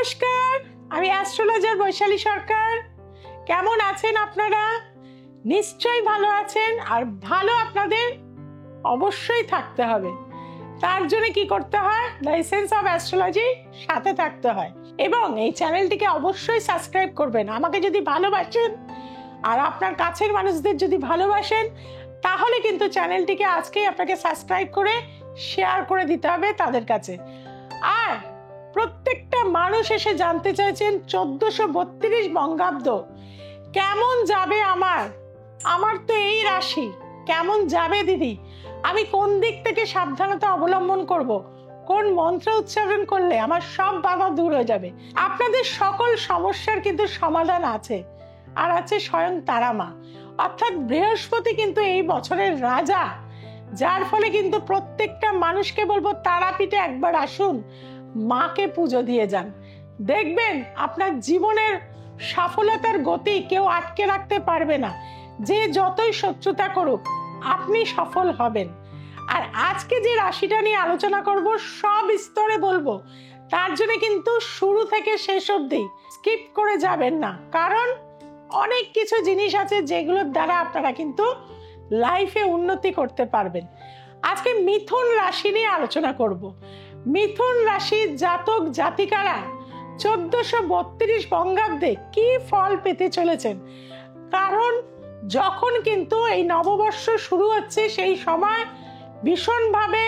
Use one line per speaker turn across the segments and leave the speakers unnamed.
নমস্কার, আমি অ্যাস্ট্রোলজার বৈশালী সরকার। কেমন আছেন আপনারা? নিশ্চয়ই ভালো আছেন। আর ভালো আপনাদের অবশ্যই থাকতে হবে। তার জন্য কি করতে হয়? লাইসেন্স অফ অ্যাস্ট্রোলজি সাথে থাকতে হয় এবং এই চ্যানেলটিকে অবশ্যই সাবস্ক্রাইব করবেন। আমাকে যদি ভালোবাসেন আর আপনার কাছের মানুষদের যদি ভালোবাসেন, তাহলে কিন্তু চ্যানেলটিকে আজকেই আপনাকে সাবস্ক্রাইব করে শেয়ার করে দিতে হবে তাদের কাছে। আর প্রত্যেকটা মানুষ এসে জানতে চাইছেন 1432 বঙ্গাব্দ কেমন যাবে আমার তো এই রাশি, কেমন যাবে দিদি? আমি কোন দিক থেকে সাবধানতা অবলম্বন করব? কোন মন্ত্র উচ্চারণ করলে আমার সব বাধা দূর হয়ে যাবে? আপনাদের সকল সমস্যার কিন্তু সমাধান আছে, আর আছে স্বয়ং তারা মা, অর্থাৎ বৃহস্পতি কিন্তু এই বছরের রাজা। যার ফলে কিন্তু প্রত্যেকটা মানুষকে বলবো তারাপীঠে একবার আসুন, মাকে পুজো দিয়ে যান। দেখবেন আপনার জীবনের সফলতার গতি কেউ আটকে রাখতে পারবে না। যে যতই শত্রুতা করুক, আপনি সফল হবেন। আর আজকে যে রাশিটা নিয়ে আলোচনা করব, সব স্তরে বলবো, তার জন্য কিন্তু শুরু থেকে শেষ অবধি স্কিপ করে যাবেন না, কারণ অনেক কিছু জিনিস আছে যেগুলোর দ্বারা আপনারা কিন্তু লাইফে উন্নতি করতে পারবেন। আজকে মিথুন রাশি নিয়ে আলোচনা করব। মিথুন রাশির জাতক জাতিকারা 1432 বঙ্গাব্দে কি ফল পেতে চলেছেন? কারণ যখন কিন্তু এই নববর্ষ শুরু হচ্ছে, সেই সময় ভীষণভাবে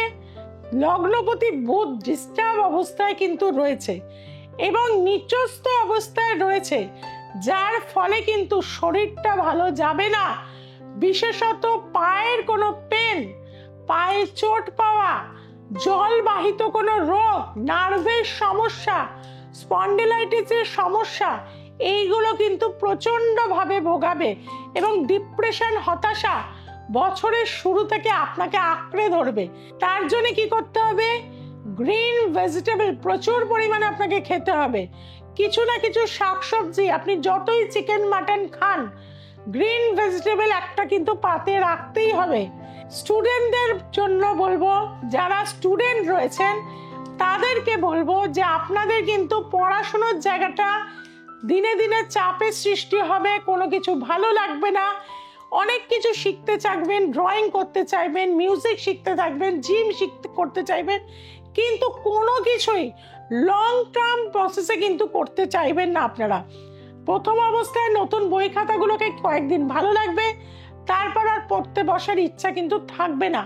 লগ্নপতি বুধ ডিস্টার্ব অবস্থায় কিন্তু রয়েছে এবং নিচস্থ অবস্থায় রয়েছে, যার ফলে কিন্তু শরীরটা ভালো যাবে না। বিশেষত পায়ের কোনো পেন, পায়ে চোট পাওয়া, জলবাহিত কোনো রোগ, নার্ভের সমস্যা, স্পন্ডিলাইটিসের সমস্যা, এইগুলো কিন্তু প্রচন্ডভাবে ভোগাবে এবং ডিপ্রেশন, হতাশা বছরের শুরু থেকে আপনাকে আঁকড়ে ধরবে। তার জন্য কি করতে হবে? গ্রিন ভেজিটেবল প্রচুর পরিমাণে আপনাকে খেতে হবে। কিছু না কিছু শাকসবজি, আপনি যতই চিকেন মাটন খান, গ্রিন ভেজিটেবল একটা কিন্তু পাতে রাখতেই হবে। স্টুডেন্টদের জন্য বলবো, যারা স্টুডেন্ট রয়েছেন তাদেরকে বলবো যে আপনাদের কিন্তু পড়াশোনার জায়গাটা দিনে দিনে চাপের সৃষ্টি হবে, কোনো কিছু ভালো লাগবে না। অনেক কিছু শিখতে চাইবেন, ড্রয়িং করতে চাইবেন, মিউজিক শিখতে থাকবেন, জিম করতে চাইবেন, কিন্তু কোনো কিছুই লং টার্ম প্রসেসে কিন্তু করতে চাইবেন না আপনারা। প্রথম অবস্থায় নতুন বই খাতাগুলোকে কয়েকদিন ভালো লাগবে, তারপর আর পড়তে বসার ইচ্ছা কিন্তু থাকবে না।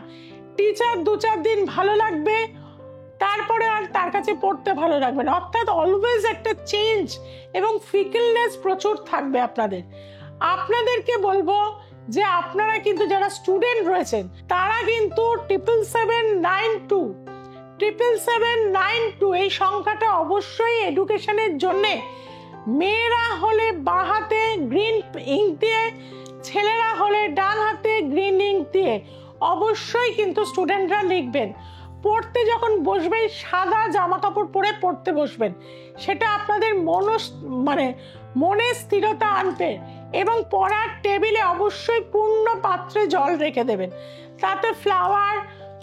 টিচার 2-4 দিন ভালো লাগবে, তারপরে আর তার কাছে পড়তে ভালো লাগবে না। অর্থাৎ অলওয়েজ একটা চেঞ্জ এবং ফিকেলনেস প্রচুর থাকবে আপনাদেরকে বলবো যে আপনারা কিন্তু যারা স্টুডেন্ট রয়েছেন, তারা কিন্তু 77792 এই সংখ্যাটা অবশ্যই এডুকেশনের জন্যে, মেয়েরা হলে বাঁ হাতে গ্রিন ইঙ্ক দিয়ে, ছেলেরা হলে ডান হাতে গ্রিন ইঙ্ক দিয়ে অবশ্যই কিন্তু স্টুডেন্টরা লিখবেন। পড়তে যখন বসবেন, সাদা জামা কাপড় পরে পড়তে বসবেন, সেটা আপনাদের মনে স্থিরতা আনবে। এবং পড়ার টেবিলে অবশ্যই পূর্ণ পাত্রে জল রেখে দেবেন, তাতে ফ্লাওয়ার,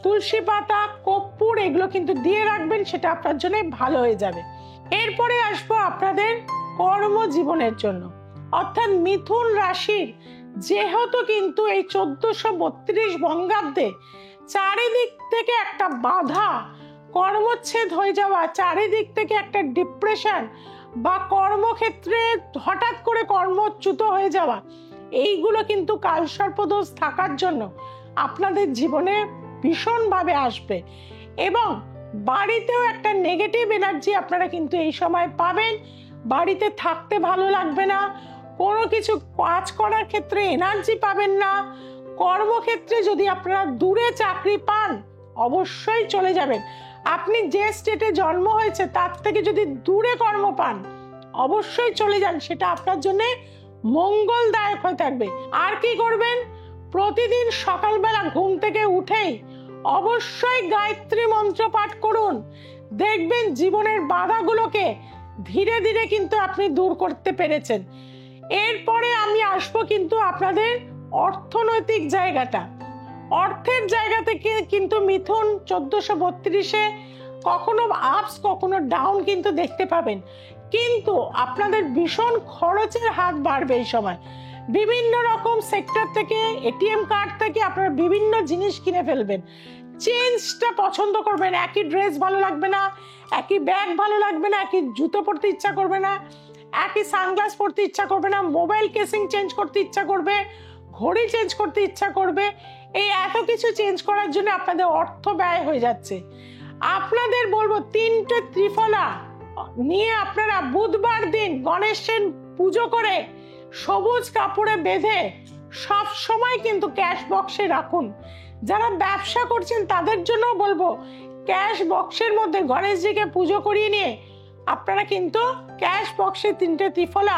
তুলসী পাতা, কর্পূর এগুলো কিন্তু দিয়ে রাখবেন, সেটা আপনার জন্য ভালো হয়ে যাবে। এরপরে আসবো আপনাদের কর্মজীবনের জন্য, অর্থাৎ মিথুন রাশির যেহেতু কিন্তু এই 1432 বঙ্গাব্দে চারিদিক থেকে একটা বাধা, কর্মচ্ছেদ হয়ে যাওয়া, চারিদিক থেকে একটা ডিপ্রেশন বা কর্মক্ষেত্রে হঠাৎ করে কর্মচ্যুত হয়ে যাওয়া, এইগুলো কিন্তু কালসর্পদোষ থাকার জন্য আপনাদের জীবনে ভীষণভাবে আসবে এবং বাড়িতেও একটা নেগেটিভ এনার্জি আপনারা কিন্তু এই সময় পাবেন। বাড়িতে থাকতে ভালো লাগবে না, কোনো কিছু কাজ করার ক্ষেত্রে এনার্জি পাবেন না। কর্মক্ষেত্রে যদি আপনারা দূরে চাকরি পান, অবশ্যই চলে যাবেন। আপনি যে স্টেটে জন্ম হয়েছে তার থেকে যদি দূরে কর্ম পান, অবশ্যই চলে যান, সেটা আপনার জন্য মঙ্গলদায়ক হয়ে থাকবে। আর কি করবেন? প্রতিদিন সকালবেলা ঘুম থেকে উঠেই অবশ্যই গায়ত্রী মন্ত্র পাঠ করুন। দেখবেন জীবনের বাধাগুলোকে ধীরে ধীরে কিন্তু আপনি দূর করতে পেরেছেন। এরপরে আমি আসবো কিন্তু আপনাদের অর্থনৈতিক জায়গাটা। অর্থের জায়গা থেকে কিন্তু মিথুন 1432-এ কখনো আপস কখনো ডাউন কিন্তু দেখতে পাবেন, কিন্তু আপনাদের ভীষণ খরচের হাত বাড়বে এই সময়। বিভিন্ন রকম সেক্টর থেকে, এটিএম কার্ড থেকে আপনারা বিভিন্ন জিনিস কিনে ফেলবেন। চেঞ্জটা পছন্দ করবেন, একই ড্রেস ভালো লাগবে না, একই ব্যাগ ভালো লাগবে না, একই জুতো পরতে ইচ্ছা করবে না, একই সানগ্লাস পরতে ইচ্ছা করবে না, মোবাইল কেসিং চেঞ্জ করতে ইচ্ছা করবে, ঘড়ি চেঞ্জ করতে ইচ্ছা করবে। এই এত কিছু চেঞ্জ করার জন্য আপনাদের অর্থ ব্যয় হয়ে যাচ্ছে। আপনাদের বলবো 3টে ত্রিফলা নিয়ে আপনারা বুধবার দিন গণেশের পুজো করে সবুজ কাপড়ে বেঁধে সব সময় কিন্তু ক্যাশ বক্সে রাখুন। যারা ব্যবসা করছেন তাদের জন্য বলবো ক্যাশ বক্সের মধ্যে গণেশজিকে পুজো করিয়ে নিয়ে আপনারা কিন্তু ক্যাশ বক্সে 3টে ত্রিফলা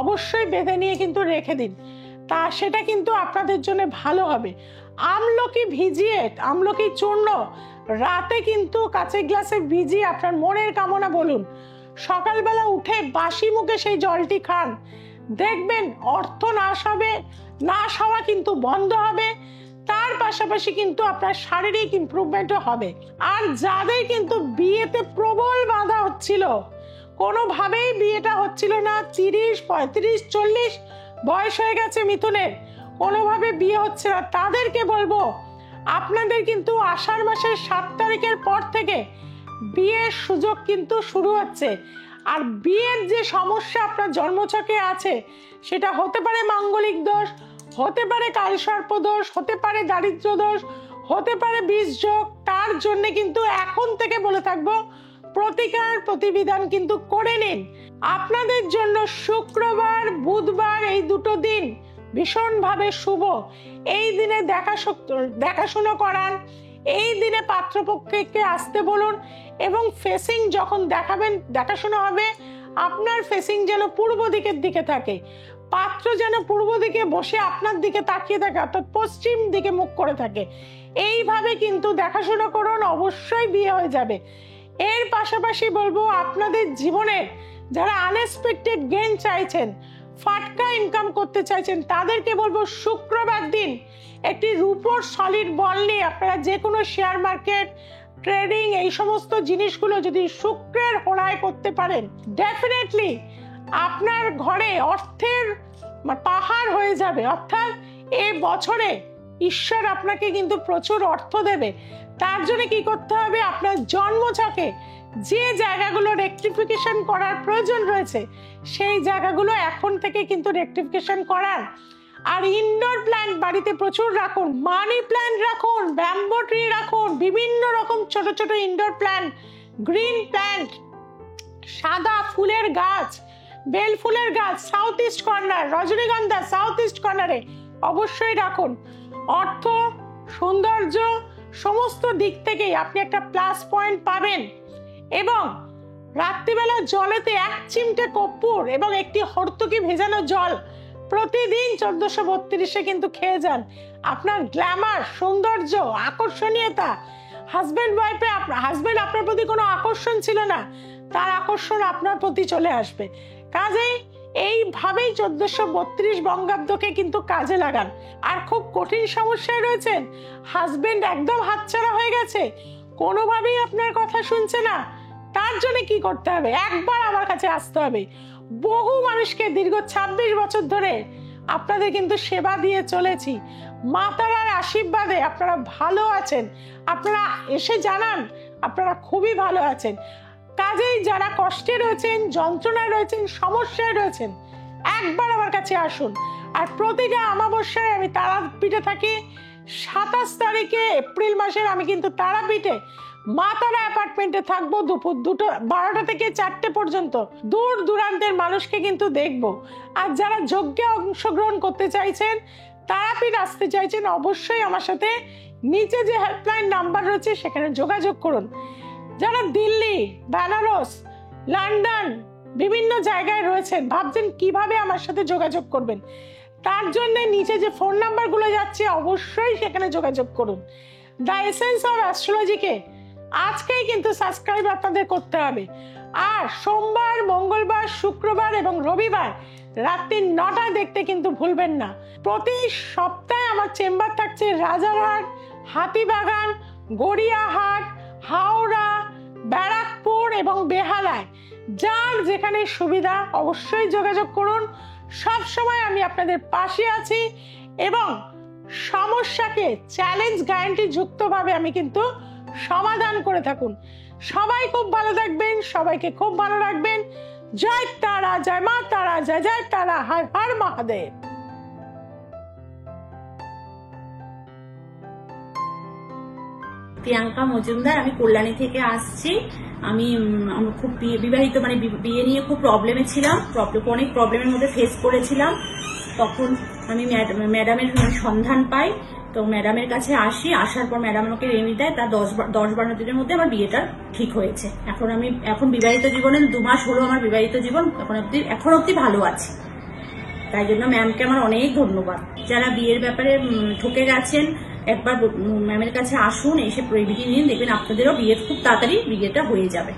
অবশ্যই বেঁধে নিয়ে কিন্তু রেখে দিন। তা সেটা কিন্তু আপনাদের জন্য ভালো হবে। আমলকি ভিজিয়ে, আমলকি চূর্ণ রাতে কিন্তু কাঁচের গ্লাসে ভিজিয়ে আপনার মনের কামনা বলুন, সকালবেলা উঠে বাসি মুখে সেই জলটি খান, দেখবেন অর্থ নাশ হওয়া কিন্তু বন্ধ হবে। তার পাশাপাশি কিন্তু আপনার শারীরিক ইমপ্রুভমেন্টও হবে। আর যাদের কিন্তু বিয়েতে প্রবল বাধা হচ্ছিল, কোনোভাবেই বিয়েটা হচ্ছিল না, 30, 35, 40 বয়স হয়ে গেছে মিথুনের, কোনোভাবে বিয়ে হচ্ছে না, তাদেরকে বলবো আপনাদের কিন্তু আষাঢ় মাসের 7 তারিখের পর থেকে বিয়ের সুযোগ কিন্তু শুরু হচ্ছে। আর বিয়ের যে সমস্যা আপনার জন্মছকে আছে, সেটা হতে পারে মাঙ্গলিক দোষ, হতে পারে কালসর্প দোষ, হতে পারে দারিদ্র দোষ, হতে পারে বীজযোগ। তার জন্য কিন্তু এখন থেকে বলে থাকবো প্রতিকার প্রতিবিধান কিন্তু করে নিন। আপনাদের জন্য শুক্রবার, বুধবার এই দুটো দিন ভীষণভাবে শুভ। এই দিনে দেখাশোনা করান, এই দিনে পাত্রপক্ষকে আসতে বলুন, এবং ফেসিং যখন দেখাশোনা হবে আপনার ফেসিং যেন পূর্ব দিকের দিকে থাকে, পাত্র যেন পূর্ব দিকে বসে আপনার দিকে তাকিয়ে থাকে, অর্থাৎ পশ্চিম দিকে মুখ করে থাকে। এইভাবে কিন্তু দেখাশোনা করুন, অবশ্যই বিয়ে হয়ে যাবে। এর পাশাপাশি বলবো আপনাদের জীবনে যারা আনএক্সপেক্টেড গেইন চাইছেন, ফাটকা ইনকাম করতে চাইছেন, তাদেরকে বলবো শুক্রবার দিন একটি রূপোর সলিড বল নিয়ে আপনারা যে কোনো শেয়ার মার্কেট, ট্রেডিং, এই সমস্ত জিনিসগুলো যদি শুক্রের হোড়ায় করতে পারেন, ডেফিনেটলি আপনার ঘরে অর্থের পাহাড় হয়ে যাবে। অর্থাৎ এই বছরে ঈশ্বর আপনাকে কিন্তু প্রচুর অর্থ দেবে। তার জন্য কি করতে হবে, আপনার জন্মছকে যে জায়গাগুলো রেকটিফিকেশন করার প্রয়োজন রয়েছে সেই জায়গাগুলো এখন থেকে কিন্তু রেকটিফিকেশন করান। আর ইনডোর প্ল্যান্ট বাড়িতে প্রচুর রাখুন, মানি প্ল্যান্ট রাখুন, ব্যাম্বো ট্রি রাখুন, বিভিন্ন রকম ছোট ছোট ইনডোর প্ল্যান্ট, গ্রিন প্ল্যান্ট, সাদা ফুলের গাছ, বেল ফুলের গাছ সাউথ ইস্ট কর্নার, রজনীগন্ধা সাউথ ইস্ট কর্নারে অবশ্যই রাখুন। অর্থ, সৌন্দর্য সমস্ত দিক থেকেই আপনি একটা প্লাস পয়েন্ট পাবেন। এবং রাত্রিবেলা জলেতে 1 চিমটে কর্পূর এবং একটি হর্তুকি ভেজানো জল প্রতিদিন 1432-এ কিন্তু খেয়ে যান। আপনার গ্ল্যামার, সৌন্দর্য, আকর্ষণীয়তা, হাজবেন্ড আপনার প্রতি কোনো আকর্ষণ ছিল না, তার আকর্ষণ আপনার প্রতি চলে আসবে। কাজেই এইভাবেই 1432 বঙ্গাব্দকে কিন্তু কাজে লাগান। আর খুব কঠিন সমস্যায় রয়েছেন, হাজবেন্ড একদম হাতছাড়া হয়ে গেছে, কোনোভাবেই আপনার কথা শুনছে না, তার জন্য কি করতে হবে, একবার আমার কাছে আসতে হবে। বহু মানুষকে দীর্ঘ 26 বছর ধরে আপনাদের কিন্তু সেবা দিয়ে চলেছি। মা তারার আশীর্বাদে আপনারা ভালো আছেন, আপনারা এসে জানান আপনারা খুবই ভালো আছেন। কাজেই যারা কষ্টে রয়েছেন, যন্ত্রণায় রয়েছেন, সমস্যায় রয়েছেন, একবার আমার কাছে আসুন। আর প্রতিটা অমাবস্যায় আমি তারাপীঠে থাকি। 27 তারিখে এপ্রিল মাসের আমি কিন্তু তারাপীঠে মা তারা অ্যাপার্টমেন্টে থাকবো দুপুর 12টা থেকে 4টে পর্যন্ত। দূর দূরান্তের মানুষকে কিন্তু দেখবো। আর যারা যজ্ঞে অংশগ্রহণ করতে চাইছেন, তারাপীঠ আসতে চাইছেন, অবশ্যই আমার সাথে নিচে যে হেল্পলাইন নাম্বার রয়েছে সেখানে যোগাযোগ করুন। যারা দিল্লি, বেনারস, লন্ডন বিভিন্ন জায়গায় রয়েছেন, ভাবছেন কিভাবে আমার সাথে যোগাযোগ করবেন, তার জন্য নিচে যে ফোন নাম্বারগুলো যাচ্ছে অবশ্যই সেখানে যোগাযোগ করুন। দ্য এসেন্স অফ অ্যাস্ট্রোলজিকে আজকেই কিন্তু সাবস্ক্রাইব আপনাদের করতে হবে। আর সোমবার, মঙ্গলবার, শুক্রবার এবং রবিবার রাত্রি 9টায় দেখতে কিন্তু ভুলবেন না। প্রতি সপ্তাহে আমার চেম্বার থাকছে রাজারহাট, হাতিবাগান, গড়িয়াহাট, হাওড়া, ব্যারাকপুর এবং বেহালায়। যার যেখানে সুবিধা অবশ্যই যোগাযোগ করুন। সব সময় আমি আপনাদের পাশে আছি এবং সমস্যাকে চ্যালেঞ্জ গ্যারান্টি যুক্তভাবে আমি কিন্তু সমাধান করে থাকুন। সবাই খুব ভালো থাকবেন, সবাইকে খুব ভালো রাখবেন। জয় তারা, জয় মা তারা, জয় জয় তারা, হর হর মহাদেব।
প্রিয়াঙ্কা মজুমদার, আমি কল্যাণী থেকে আসছি। আমি খুব বিবাহিত মানে বিয়ে নিয়ে খুব প্রবলেমে ছিলাম, অনেক প্রবলেমের মধ্যে ফেস করেছিলাম। তখন আমি ম্যাডামের সন্ধান পাই, তো ম্যাডামের কাছে আসি। আসার পর ম্যাডাম আমাকে রেমেডি দেয়, তার 10-12 দিনের মধ্যে আমার বিয়েটা ঠিক হয়েছে। এখন বিবাহিত জীবনে 2 মাস হলো আমার বিবাহিত জীবন, এখন অব্দি ভালো আছে। তাই জন্য ম্যামকে আমার অনেক ধন্যবাদ। যারা বিয়ের ব্যাপারে ঠকে গেছেন, একবার ম্যামের কাছে আসুন, এসে রেমেডি নিন, দেখবেন আপনাদেরও খুব তাড়াতাড়ি বিয়েটা হয়ে যাবে।